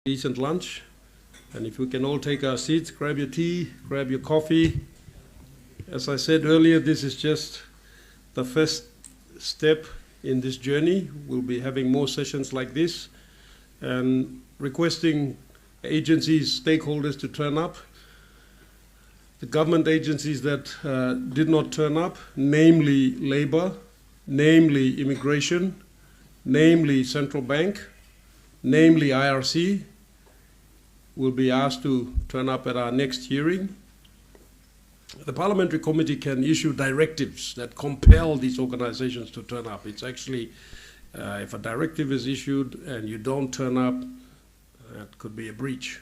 decent lunch. And if we can all take our seats, grab your tea, grab your coffee. As I said earlier, this is just the first step in this journey. We'll be having more sessions like this and requesting agencies, stakeholders to turn up. The government agencies that did not turn up, namely Labour, namely Immigration, namely Central Bank, namely IRC, will be asked to turn up at our next hearing. The Parliamentary Committee can issue directives that compel these organizations to turn up. It's actually, if a directive is issued and you don't turn up, that could be a breach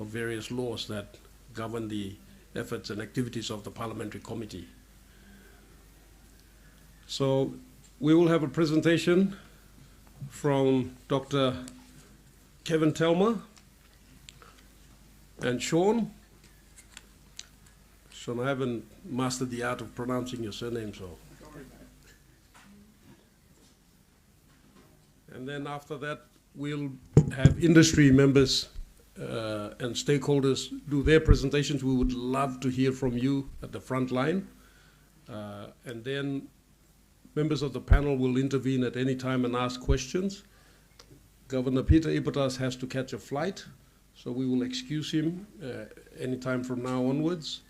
of various laws that govern the efforts and activities of the Parliamentary Committee. So we will have a presentation from Dr. Kevin Telmer and Sean, I haven't mastered the art of pronouncing your surname, so. And then after that, we'll have industry members and stakeholders do their presentations. We would love to hear from you at the front line. And then members of the panel will intervene at any time and ask questions. Governor Peter Ipatas has to catch a flight, so we will excuse him any time from now onwards.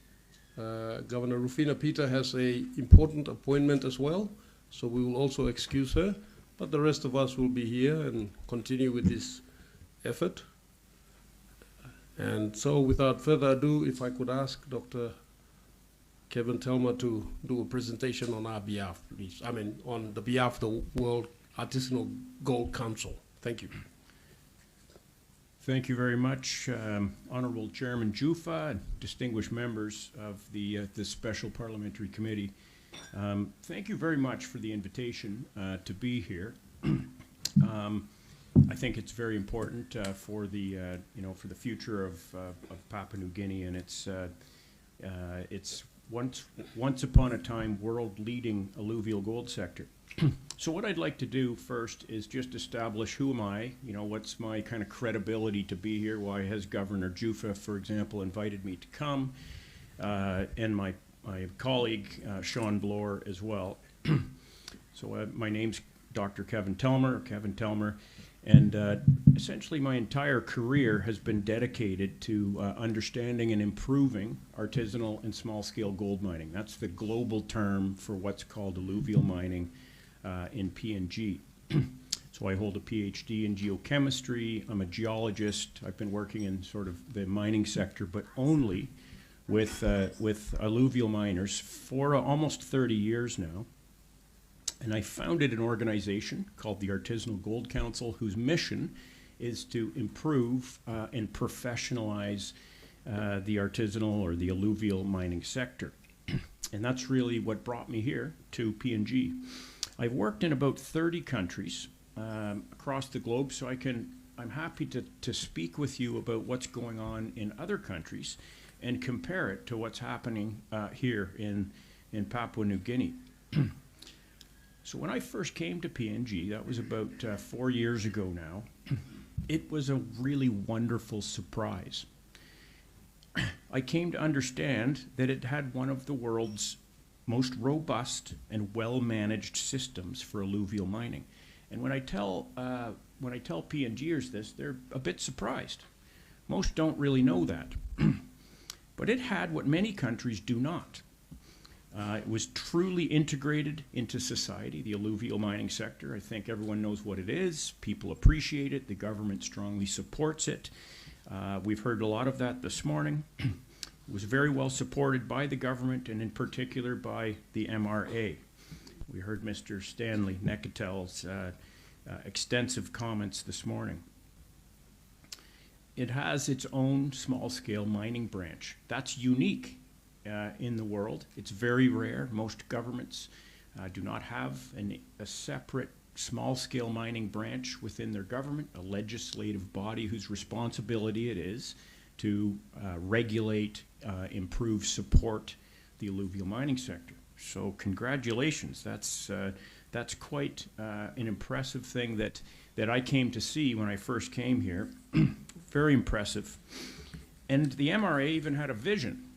Governor Rufina Peter has an important appointment as well, so we will also excuse her. But the rest of us will be here and continue with this effort. And so without further ado, if I could ask Dr. Kevin Telmer to do a presentation on our behalf, please. I mean, on the behalf of the World Artisanal Gold Council. Thank you. Thank you very much, Honourable Chairman Juffa, distinguished members of the Special Parliamentary Committee. Thank you very much for the invitation to be here. I think it's very important for the for the future of Papua New Guinea and its once upon a time world-leading alluvial gold sector. So what I'd like to do first is just establish who am I, what's my kind of credibility to be here, why has Governor Juffa, for example, invited me to come, and my colleague Sean Bloor as well. So my name's Dr. Kevin Telmer, and essentially my entire career has been dedicated to understanding and improving artisanal and small-scale gold mining. That's the global term for what's called alluvial mining in PNG. So I hold a PhD in geochemistry. I'm a geologist. I've been working in sort of the mining sector, but only with alluvial miners for almost 30 years now. And I founded an organization called the Artisanal Gold Council, whose mission is to improve and professionalize the artisanal or the alluvial mining sector. And that's really what brought me here to PNG. I've worked in about 30 countries across the globe, so I'm happy to speak with you about what's going on in other countries and compare it to what's happening here in Papua New Guinea. So when I first came to PNG, that was about 4 years ago now, it was a really wonderful surprise. I came to understand that it had one of the world's most robust and well-managed systems for alluvial mining. And when I tell PNGers this, they're a bit surprised. Most don't really know that. But it had what many countries do not. It was truly integrated into society, the alluvial mining sector. I think everyone knows what it is. People appreciate it. The government strongly supports it. We've heard a lot of that this morning. It was very well supported by the government and in particular by the MRA. We heard Mr. Stanley Nekatel's extensive comments this morning. It has its own small-scale mining branch. That's unique in the world. It's very rare. Most governments do not have a separate small-scale mining branch within their government, a legislative body whose responsibility it is to regulate, improve, support the alluvial mining sector. So congratulations. That's quite an impressive thing that I came to see when I first came here. very impressive. And the MRA even had a vision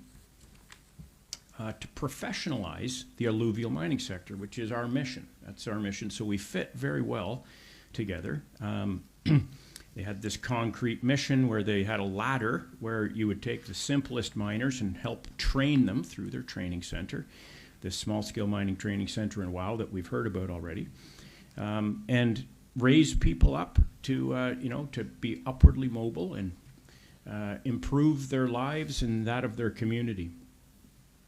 to professionalize the alluvial mining sector, which is our mission. That's our mission, so we fit very well together. They had this concrete mission where they had a ladder where you would take the simplest miners and help train them through their training center, this small-scale mining training center in WOW that we've heard about already, and raise people up to, to be upwardly mobile and improve their lives and that of their community.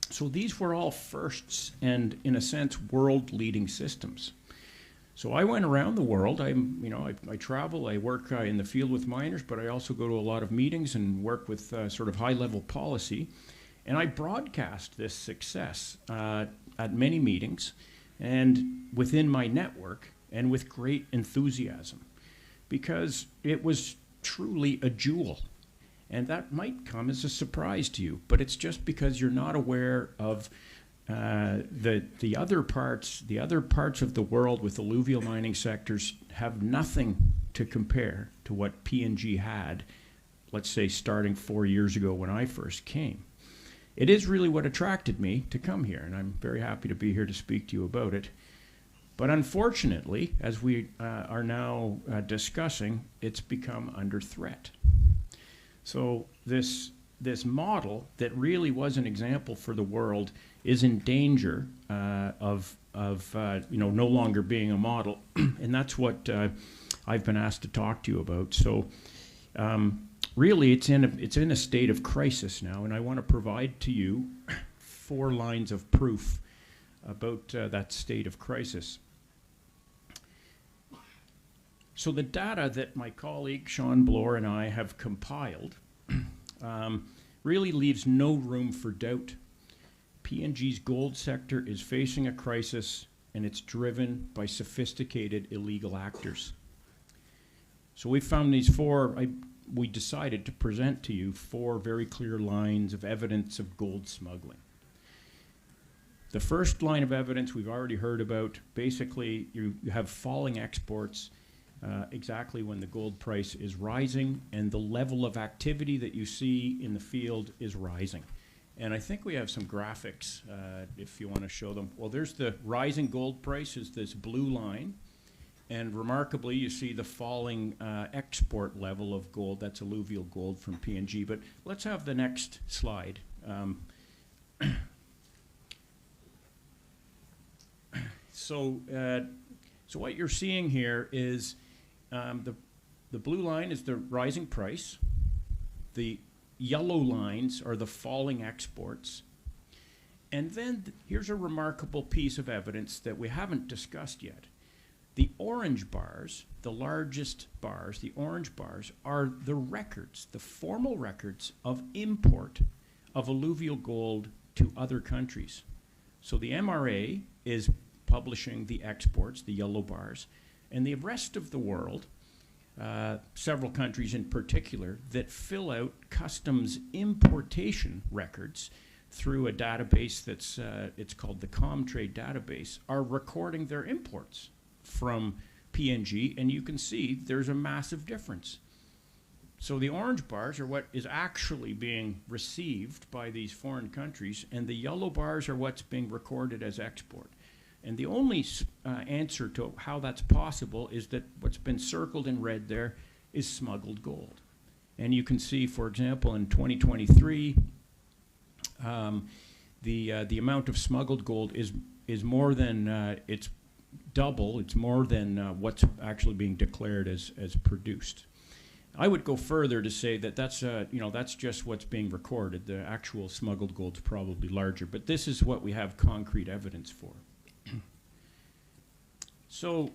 So these were all firsts and, in a sense, world-leading systems. So I went around the world. I travel. I work in the field with miners, but I also go to a lot of meetings and work with sort of high-level policy. And I broadcast this success at many meetings and within my network and with great enthusiasm, because it was truly a jewel. And that might come as a surprise to you, but it's just because you're not aware of the other parts of the world with alluvial mining sectors have nothing to compare to what PNG had, let's say, starting 4 years ago when I first came. It is really what attracted me to come here, and I'm very happy to be here to speak to you about it. But unfortunately, as we are now discussing, it's become under threat. So this model that really was an example for the world is in danger of no longer being a model, and that's what I've been asked to talk to you about. So really, it's in a state of crisis now, and I want to provide to you 4 lines of proof about that state of crisis. So the data that my colleague Sean Bloor and I have compiled really leaves no room for doubt. PNG's gold sector is facing a crisis, and it's driven by sophisticated illegal actors. So we found these 4, we decided to present to you 4 very clear lines of evidence of gold smuggling. The first line of evidence we've already heard about. Basically, you have falling exports exactly when the gold price is rising, and the level of activity that you see in the field is rising. And I think we have some graphics if you want to show them. Well, there's the rising gold price, is this blue line. And remarkably, you see the falling export level of gold. That's alluvial gold from PNG. But let's have the next slide. So what you're seeing here is the blue line is the rising price. The yellow lines are the falling exports. And then here's a remarkable piece of evidence that we haven't discussed yet. The orange bars, the largest bars, the orange bars, are the records, the formal records of import of alluvial gold to other countries. So the MRA is publishing the exports, the yellow bars, and the rest of the world, several countries in particular, that fill out customs importation records through a database that's it's called the Comtrade database, are recording their imports from PNG, and you can see there's a massive difference. So the orange bars are what is actually being received by these foreign countries, and the yellow bars are what's being recorded as export. And the only answer to how that's possible is that what's been circled in red there is smuggled gold. And you can see, for example, in 2023, the amount of smuggled gold is more than, it's double, it's more than what's actually being declared as produced. I would go further to say that that's just what's being recorded. The actual smuggled gold's probably larger, but this is what we have concrete evidence for. So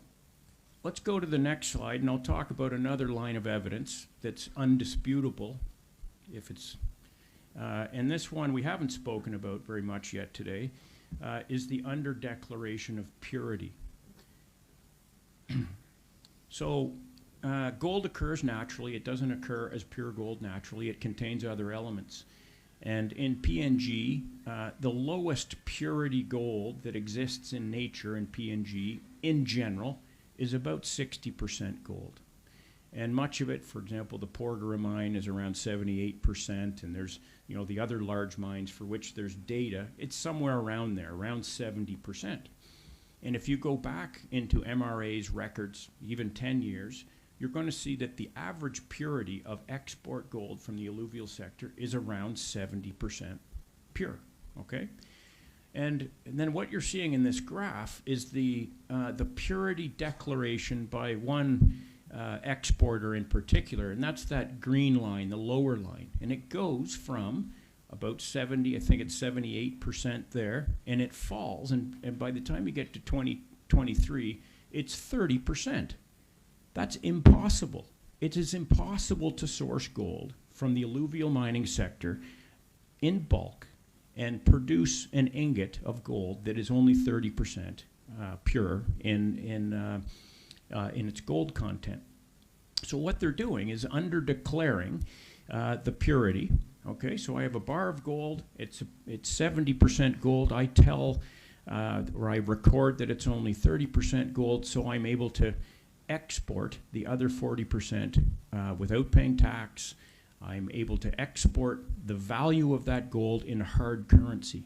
let's go to the next slide, and I'll talk about another line of evidence that's undisputable, if it's, and this one we haven't spoken about very much yet today, is the under-declaration of purity. So gold occurs naturally. It doesn't occur as pure gold naturally. It contains other elements. And in PNG, the lowest purity gold that exists in nature in PNG, in general, is about 60% gold. And much of it, for example, the Porgera mine is around 78%, and there's, the other large mines for which there's data, it's somewhere around there, around 70%. And if you go back into MRA's records, even 10 years, you're going to see that the average purity of export gold from the alluvial sector is around 70% pure, okay? And then what you're seeing in this graph is the purity declaration by one exporter in particular, and that's that green line, the lower line. And it goes from about 70, I think it's 78% there, and it falls, and by the time you get to 2023, it's 30%. That's impossible. It is impossible to source gold from the alluvial mining sector in bulk and produce an ingot of gold that is only 30% pure in its gold content. So what they're doing is under-declaring the purity. Okay, so I have a bar of gold. It's 70% gold. I tell, or I record that it's only 30% gold, so I'm able to export the other 40% without paying tax. I'm able to export the value of that gold in hard currency.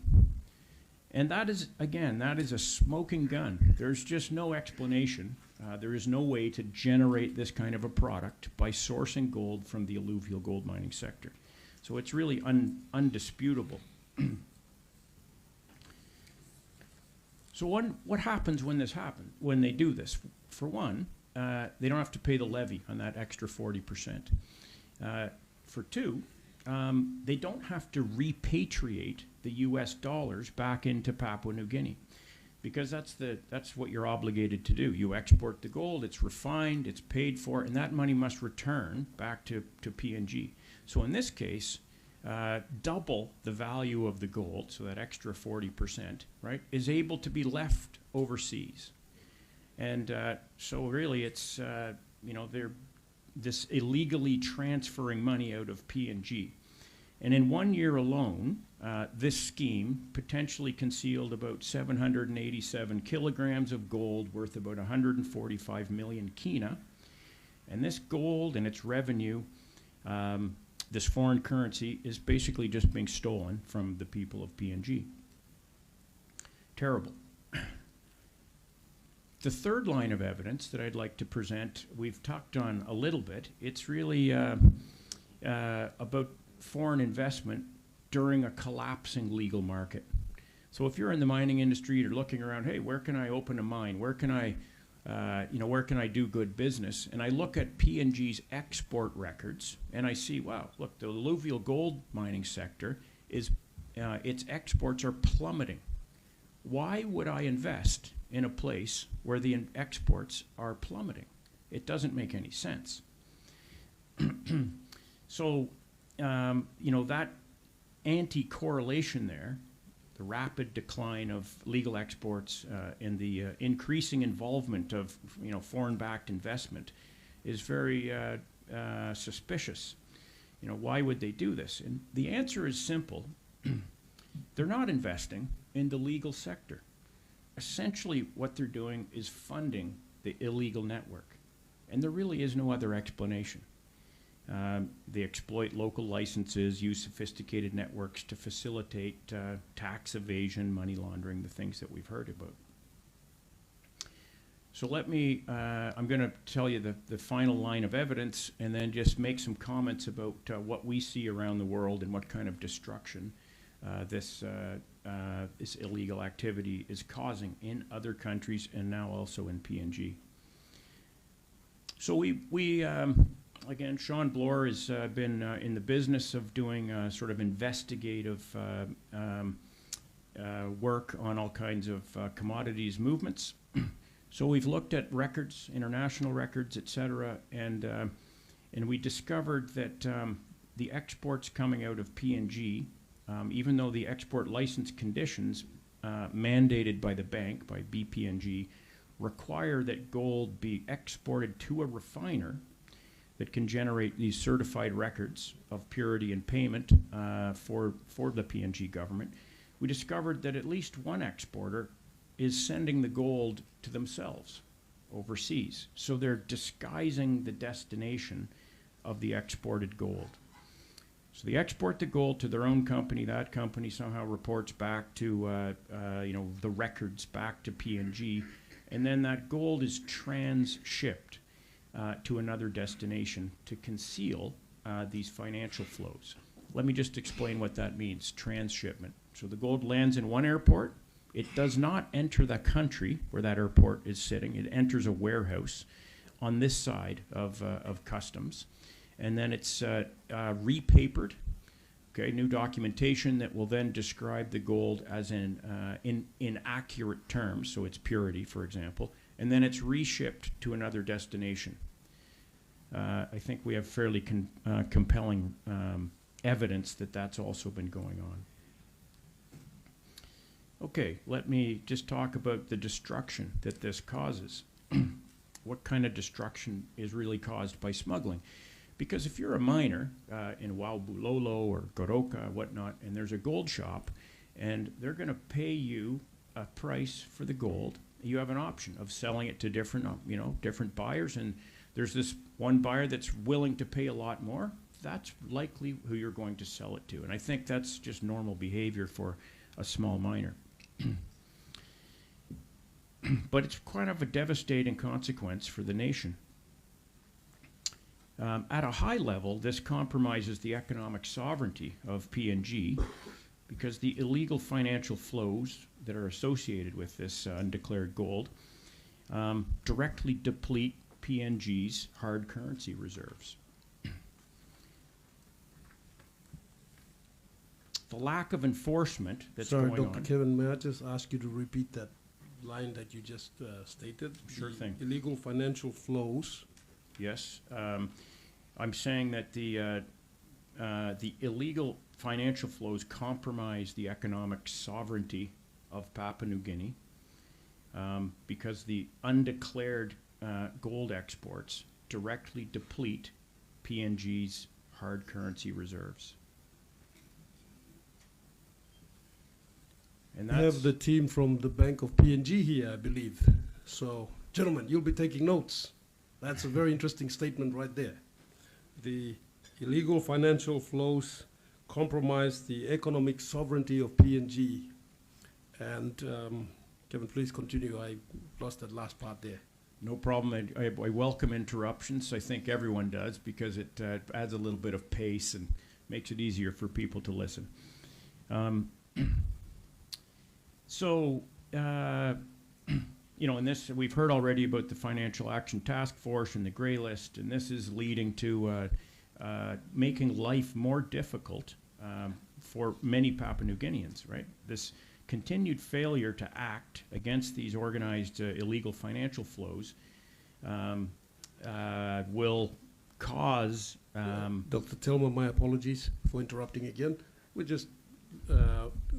And that is, again, that is a smoking gun. There's just no explanation. There is no way to generate this kind of a product by sourcing gold from the alluvial gold mining sector. So it's really undisputable. So what happens when this happens, when they do this? For one, they don't have to pay the levy on that extra 40%. For two, they don't have to repatriate the US dollars back into Papua New Guinea, because that's what you're obligated to do. You export the gold, it's refined, it's paid for, and that money must return back to PNG. So in this case, double the value of the gold, so that extra 40%, right, is able to be left overseas. And so really it's, they're this illegally transferring money out of PNG. And in 1 year alone, this scheme potentially concealed about 787 kilograms of gold worth about 145 million kina. And this gold and its revenue, this foreign currency, is basically just being stolen from the people of PNG. Terrible. The third line of evidence that I'd like to present, we've talked on a little bit. It's really about foreign investment during a collapsing legal market. So if you're in the mining industry, you're looking around, hey, where can I open a mine? Where can I, where can I do good business? And I look at PNG's export records, and I see, wow, look, the alluvial gold mining sector is, its exports are plummeting. Why would I invest in a place where the exports are plummeting? It doesn't make any sense. So, that anti-correlation there, the rapid decline of legal exports and the increasing involvement of foreign-backed investment is very suspicious. Why would they do this? And the answer is simple. They're not investing in the legal sector. Essentially, what they're doing is funding the illegal network. And there really is no other explanation. They exploit local licenses, use sophisticated networks to facilitate tax evasion, money laundering, the things that we've heard about. So let me, I'm going to tell you the final line of evidence and then just make some comments about what we see around the world and what kind of destruction this illegal activity is causing in other countries and now also in PNG. So we again, Sean Bloor has been in the business of doing sort of investigative work on all kinds of commodities movements. So we've looked at records, international records, et cetera, and we discovered that the exports coming out of PNG, even though the export license conditions mandated by the bank, by BPNG, require that gold be exported to a refiner that can generate these certified records of purity and payment for the PNG government, we discovered that at least one exporter is sending the gold to themselves. overseas. So they're disguising the destination of the exported gold. So they export the gold to their own company. That company somehow reports back to, the records back to PNG, and then that gold is trans-shipped to another destination to conceal these financial flows. Let me just explain what that means, trans-shipment. So the gold lands in one airport. It does not enter the country where that airport is sitting. It enters a warehouse on this side of customs. And then it's repapered, okay, new documentation that will then describe the gold as in accurate terms, so its purity, for example, and then it's reshipped to another destination. I think we have fairly compelling evidence that that's also been going on. Okay, let me just talk about the destruction that this causes. What kind of destruction is really caused by smuggling? Because if you're a miner in Waubulolo or Goroka, whatnot, and there's a gold shop, and they're going to pay you a price for the gold, you have an option of selling it to different, different buyers, and there's this one buyer that's willing to pay a lot more. That's likely who you're going to sell it to, and I think that's just normal behavior for a small miner. But it's kind of a devastating consequence for the nation. At a high level, this compromises the economic sovereignty of PNG because the illegal financial flows that are associated with this undeclared gold directly deplete PNG's hard currency reserves. The lack of enforcement that's going on. Sorry, Dr. Kevin, may I just ask you to repeat that line that you just stated? Sure thing. Illegal financial flows. Yes. I'm saying that the illegal financial flows compromise the economic sovereignty of Papua New Guinea because the undeclared gold exports directly deplete PNG's hard currency reserves. And We have the team from the Bank of PNG here, I believe. So, gentlemen, you'll be taking notes. That's a very interesting statement right there. The illegal financial flows compromise the economic sovereignty of PNG. And Kevin, please continue. I lost that last part there. No problem. I welcome interruptions. I think everyone does because it adds a little bit of pace and makes it easier for people to listen. In this, we've heard already about the Financial Action Task Force and the Grey List, and this is leading to making life more difficult for many Papua New Guineans, right? This continued failure to act against these organized illegal financial flows will cause... Dr. Telmer, my apologies for interrupting again. We just...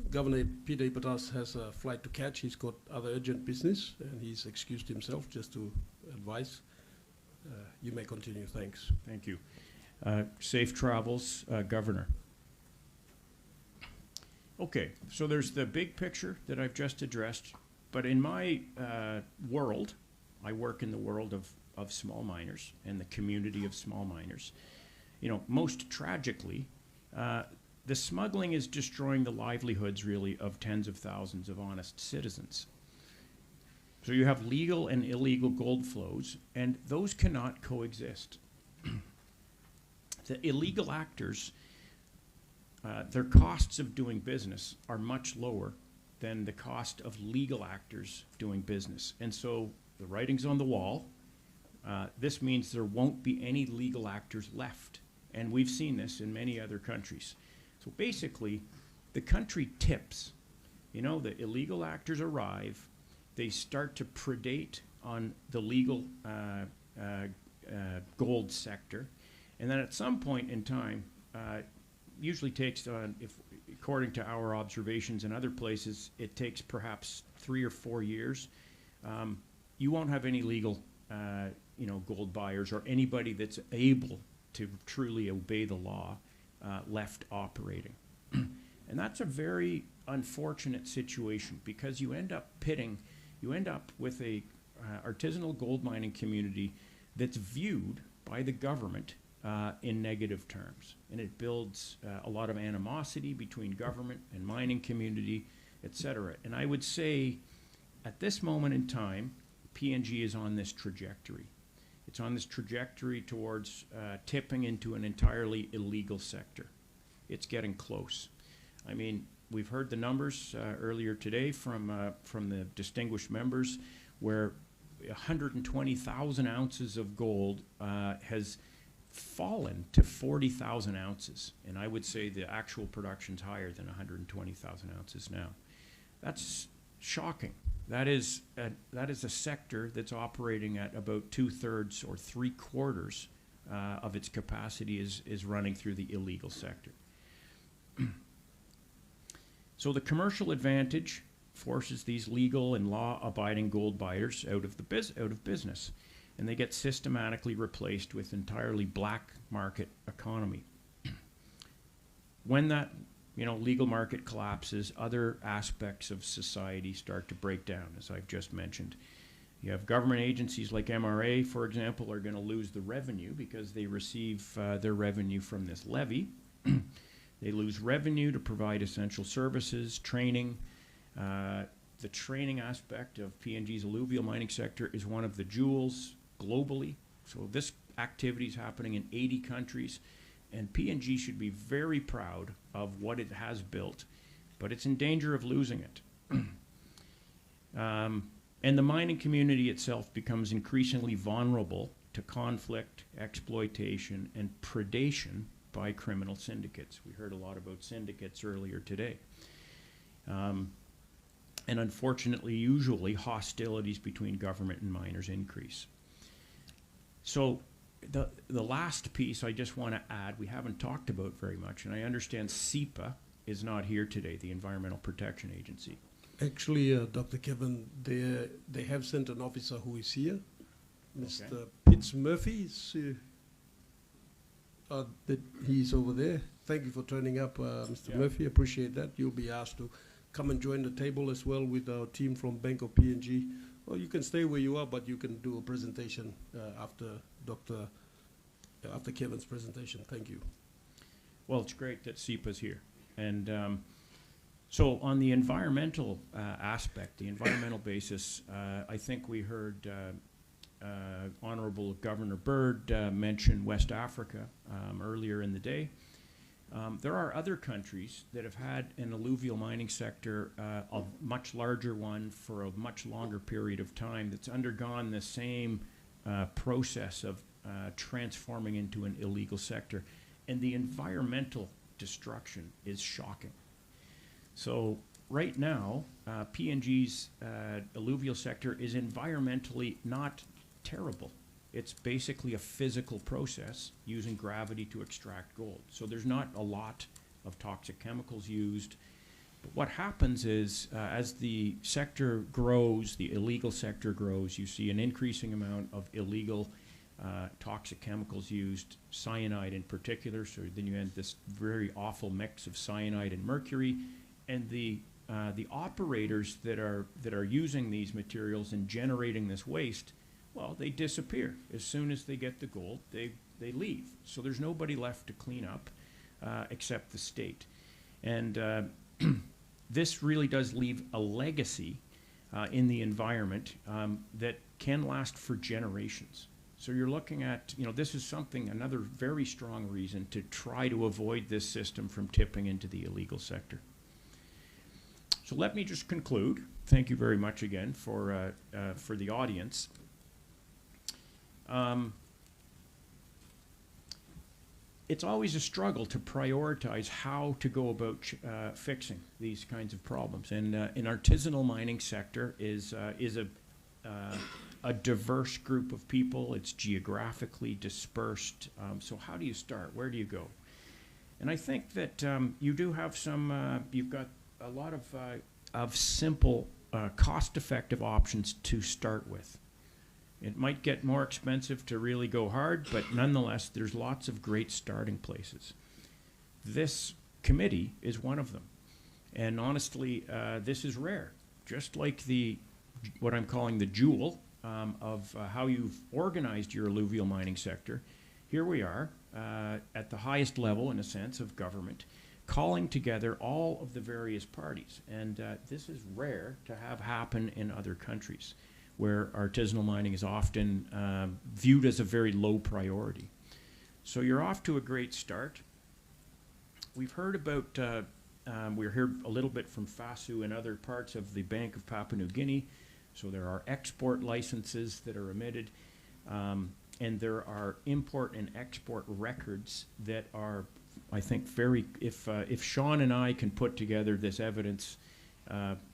Governor Peter Ipatas has a flight to catch. He's got other urgent business, and he's excused himself just to advise. You may continue. Thanks. Thank you. Safe travels, Governor. Okay, so there's the big picture that I've just addressed, but in my world, I work in the world of small miners and the community of small miners. Most tragically, the smuggling is destroying the livelihoods, really, of tens of thousands of honest citizens. So you have legal and illegal gold flows, and those cannot coexist. The illegal actors, their costs of doing business are much lower than the cost of legal actors doing business. And so the writing's on the wall. This means there won't be any legal actors left. And we've seen this in many other countries. So basically, the country tips. The illegal actors arrive, they start to predate on the legal gold sector, and then at some point in time, usually takes, according to our observations in other places, it takes perhaps 3 or 4 years. You won't have any legal, gold buyers or anybody that's able to truly obey the law left operating. And that's a very unfortunate situation because you end up with a artisanal gold mining community that's viewed by the government in negative terms. And it builds a lot of animosity between government and mining community, et cetera. And I would say at this moment in time, PNG is on this trajectory. It's on this trajectory towards tipping into an entirely illegal sector. It's getting close. I mean, we've heard the numbers earlier today from the distinguished members, where 120,000 ounces of gold has fallen to 40,000 ounces. And I would say the actual production's higher than 120,000 ounces now. That's shocking. That is a sector that's operating at about 2/3 or 3/4 of its capacity is running through the illegal sector. So the commercial advantage forces these legal and law-abiding gold buyers out of business, and they get systematically replaced with entirely black market economy. When that legal market collapses, other aspects of society start to break down, as I've just mentioned. You have government agencies like MRA, for example, are going to lose the revenue because they receive their revenue from this levy. They lose revenue to provide essential services, training. The training aspect of PNG's alluvial mining sector is one of the jewels globally. So this activity is happening in 80 countries. And PNG should be very proud of what it has built, but it's in danger of losing it. And the mining community itself becomes increasingly vulnerable to conflict, exploitation, and predation by criminal syndicates. We heard a lot about syndicates earlier today. And unfortunately, usually hostilities between government and miners increase. So the last piece I just want to add, we haven't talked about very much, and I understand SEPA is not here today, the Environmental Protection Agency. Actually, Dr. Kevin, they have sent an officer who is here, Mr. Okay. Pitts Murphy. He's over there. Thank you for turning up, Mr. Murphy. Appreciate that. You'll be asked to come and join the table as well with our team from Bank of PNG. Or you can stay where you are, but you can do a presentation after Kevin's presentation. Thank you. Well, it's great that SEPA's here. And so on the environmental aspect, the environmental basis, I think we heard Honorable Governor Bird mention West Africa earlier in the day. There are other countries that have had an alluvial mining sector, a much larger one for a much longer period of time, that's undergone the same process of transforming into an illegal sector. And the environmental destruction is shocking. So right now, PNG's alluvial sector is environmentally not terrible. It's basically a physical process using gravity to extract gold. So there's not a lot of toxic chemicals used. But what happens is, as the sector grows, the illegal sector grows, you see an increasing amount of illegal toxic chemicals used, cyanide in particular. So then you end this very awful mix of cyanide and mercury. And the operators that are using these materials and generating this waste, well, they disappear. As soon as they get the gold, they leave. So there's nobody left to clean up except the state. And this really does leave a legacy in the environment that can last for generations. So you're looking at, this is another very strong reason to try to avoid this system from tipping into the illegal sector. So let me just conclude. Thank you very much again for the audience. It's always a struggle to prioritize how to go about fixing these kinds of problems. And an artisanal mining sector is a diverse group of people. It's geographically dispersed. So how do you start? Where do you go? And I think that you do have you've got a lot of simple, cost-effective options to start with. It might get more expensive to really go hard, but nonetheless, there's lots of great starting places. This committee is one of them. And honestly, this is rare. Just like what I'm calling the jewel of how you've organized your alluvial mining sector, here we are at the highest level, in a sense, of government, calling together all of the various parties. And this is rare to have happen in other countries, where artisanal mining is often viewed as a very low priority. So you're off to a great start. We've heard about, we heard a little bit from FASU and other parts of the Bank of Papua New Guinea. So there are export licenses that are emitted, and there are import and export records that are, I think, very, if Sean and I can put together this evidence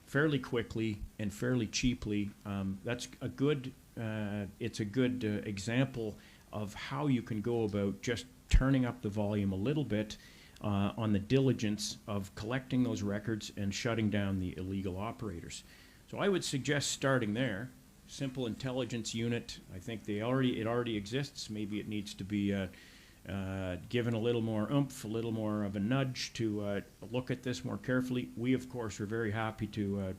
fairly quickly and fairly cheaply, that's a good, it's a good example of how you can go about just turning up the volume a little bit on the diligence of collecting those records and shutting down the illegal operators. So I would suggest starting there. Simple intelligence unit, I think it already exists. Maybe it needs to be given a little more oomph, a little more of a nudge to look at this more carefully. We, of course, are very happy to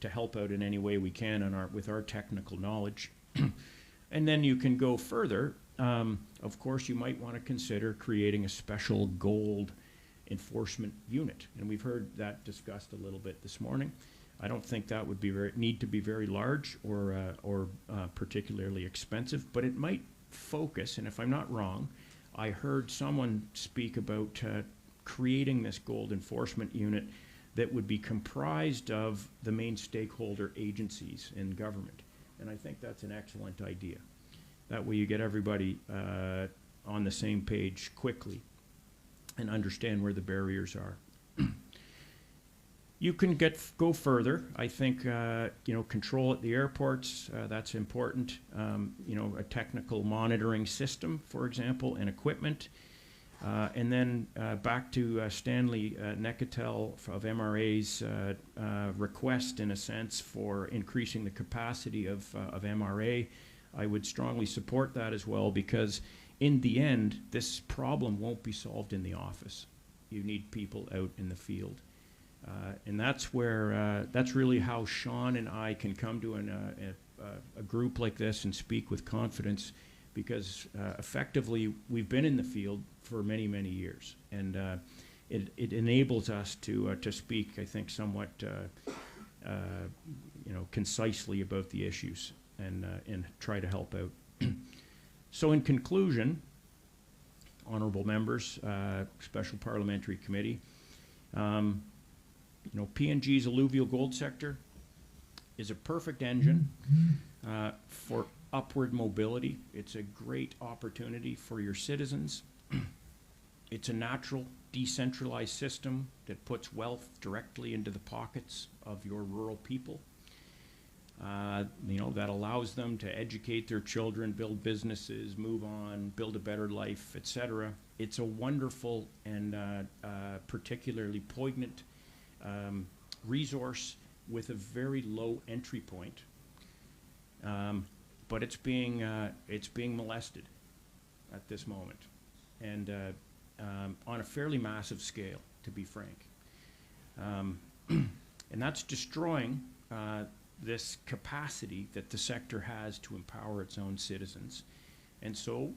help out in any way we can with our technical knowledge. And then you can go further. Of course, you might want to consider creating a special gold enforcement unit, and we've heard that discussed a little bit this morning. I don't think that would need to be very large or particularly expensive, but it might focus, and if I'm not wrong, I heard someone speak about creating this gold enforcement unit that would be comprised of the main stakeholder agencies in government. And I think that's an excellent idea. That way you get everybody on the same page quickly and understand where the barriers are. You can go further. I think control at the airports, that's important. A technical monitoring system, for example, and equipment. And then back to Stanley Necatel of MRA's request, in a sense, for increasing the capacity of MRA. I would strongly support that as well, because in the end, this problem won't be solved in the office. You need people out in the field. And that's where, that's really how Sean and I can come to a group like this and speak with confidence, because effectively we've been in the field for many, many years. And it enables us to speak, I think, somewhat concisely about the issues and try to help out. So in conclusion, honorable members, Special Parliamentary Committee, PNG's alluvial gold sector is a perfect engine for upward mobility. It's a great opportunity for your citizens. It's a natural, decentralized system that puts wealth directly into the pockets of your rural people. That allows them to educate their children, build businesses, move on, build a better life, etc. It's a wonderful and particularly poignant resource with a very low entry point, but it's being molested at this moment, and on a fairly massive scale, to be frank, and that's destroying this capacity that the sector has to empower its own citizens. And so,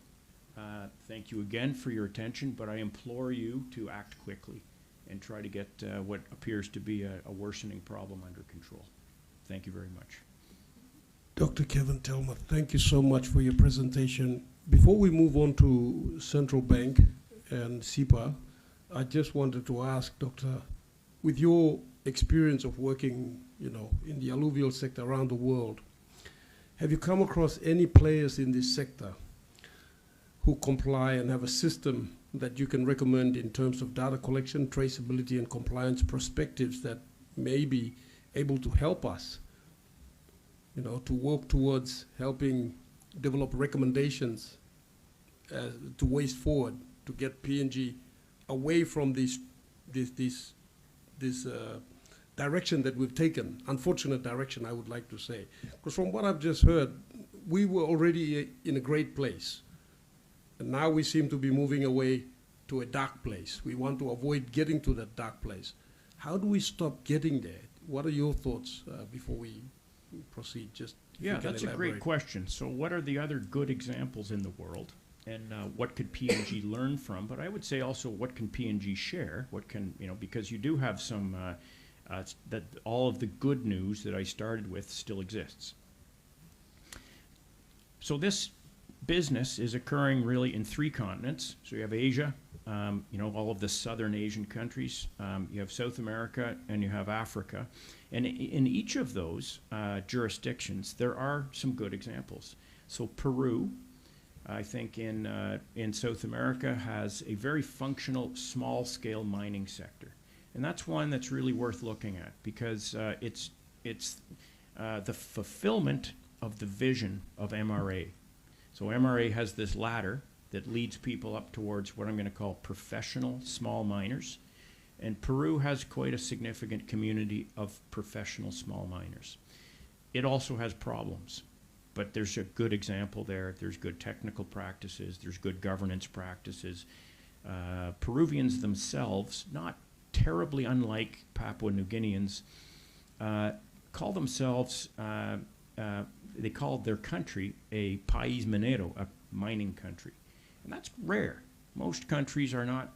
thank you again for your attention, but I implore you to act quickly and try to get what appears to be a worsening problem under control. Thank you very much. Dr. Kevin Telmer, thank you so much for your presentation. Before we move on to Central Bank and SIPA, I just wanted to ask, Doctor, with your experience of working, in the alluvial sector around the world, have you come across any players in this sector who comply and have a system that you can recommend in terms of data collection, traceability, and compliance perspectives that may be able to help us, to work towards helping develop recommendations to ways forward to get PNG away from this direction that we've taken, unfortunate direction, I would like to say. Because from what I've just heard, we were already in a great place. And now we seem to be moving away to a dark place. We want to avoid getting to that dark place. How do we stop getting there? What are your thoughts before we proceed, just If you Yeah, can that's a great elaborate. question. So what are the other good examples in the world? And what could PNG learn from? But I would say also, what can PNG share? What can, because you do have some, that all of the good news that I started with still exists. So this business is occurring really in 3 continents. So you have Asia, all of the southern Asian countries. You have South America, and you have Africa. And in each of those jurisdictions, there are some good examples. So Peru, I think in South America, has a very functional small-scale mining sector. And that's one that's really worth looking at, because it's the fulfillment of the vision of MRA. So MRA has this ladder that leads people up towards what I'm going to call professional small miners. And Peru has quite a significant community of professional small miners. It also has problems, but there's a good example there. There's good technical practices. There's good governance practices. Peruvians themselves, not terribly unlike Papua New Guineans, call themselves, they call their country a país minero, a mining country. And that's rare. Most countries are not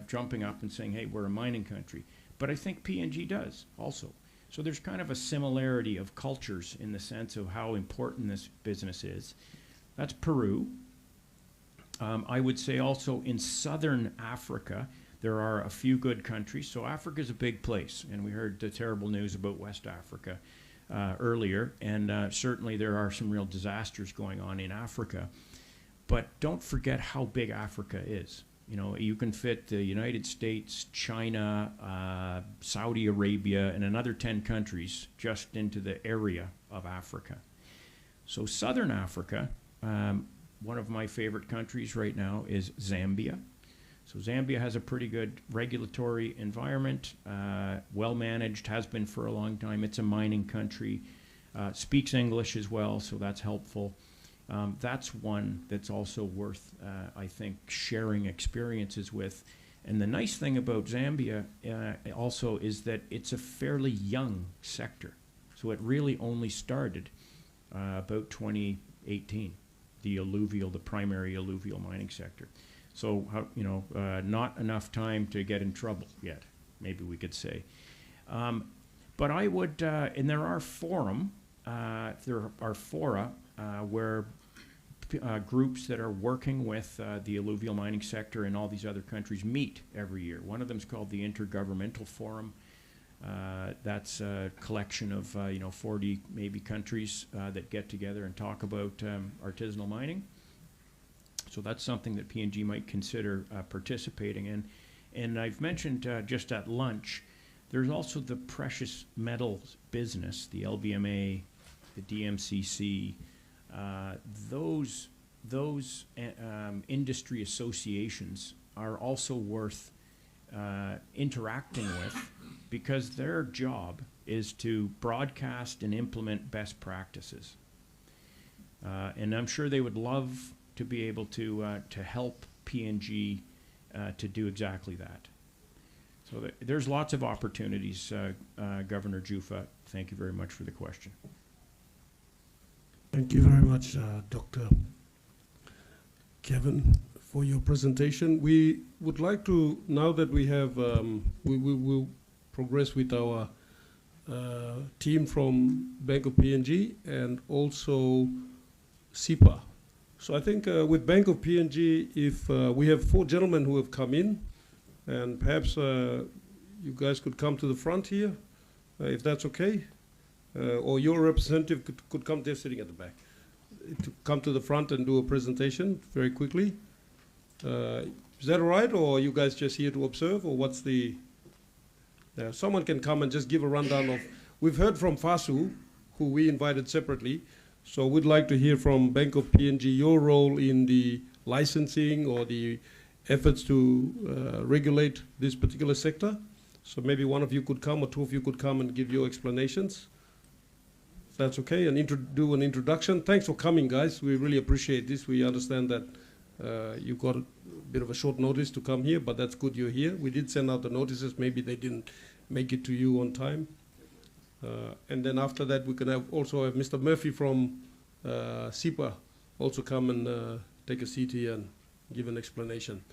jumping up and saying, hey, we're a mining country. But I think PNG does also. So there's kind of a similarity of cultures in the sense of how important this business is. That's Peru. I would say also in southern Africa, there are a few good countries. So Africa is a big place, and we heard the terrible news about West Africa earlier, and certainly there are some real disasters going on in Africa. But don't forget how big Africa is. You can fit the United States, China, Saudi Arabia, and another 10 countries just into the area of Africa. So southern Africa, one of my favorite countries right now is Zambia. So Zambia has a pretty good regulatory environment, well managed, has been for a long time. It's a mining country, speaks English as well, so that's helpful. That's one that's also worth, I think, sharing experiences with. And the nice thing about Zambia also is that it's a fairly young sector. So it really only started about 2018, the primary alluvial mining sector. So, not enough time to get in trouble yet, maybe we could say. But I would, and there are fora where groups that are working with the alluvial mining sector in all these other countries meet every year. One of them is called the Intergovernmental Forum. That's a collection of 40 maybe countries that get together and talk about artisanal mining. So that's something that PNG might consider participating in. And I've mentioned just at lunch, there's also the precious metals business, the LBMA, the DMCC. Those industry associations are also worth interacting with, because their job is to broadcast and implement best practices. And I'm sure they would love to be able to help PNG to do exactly that. So there's lots of opportunities, Governor Juffa. Thank you very much for the question. Thank you very much, Dr. Kevin, for your presentation. We would like to, now that we have, we will progress with our team from Bank of PNG and also SIPA. So I think with Bank of PNG, if we have 4 gentlemen who have come in, and perhaps you guys could come to the front here, if that's okay. Or your representative could come, they're sitting at the back, to come to the front and do a presentation very quickly. Is that all right, or are you guys just here to observe, or what's the... someone can come and just give a rundown of... We've heard from FASU, who we invited separately, so we'd like to hear from Bank of PNG your role in the licensing or the efforts to regulate this particular sector. So maybe one of you could come, or 2 of you could come and give your explanations. If that's okay, and do an introduction. Thanks for coming, guys. We really appreciate this. We understand that you got a bit of a short notice to come here, but that's good you're here. We did send out the notices. Maybe they didn't make it to you on time. And then after that, we can also have Mr. Murphy from SIPA also come and take a seat here and give an explanation.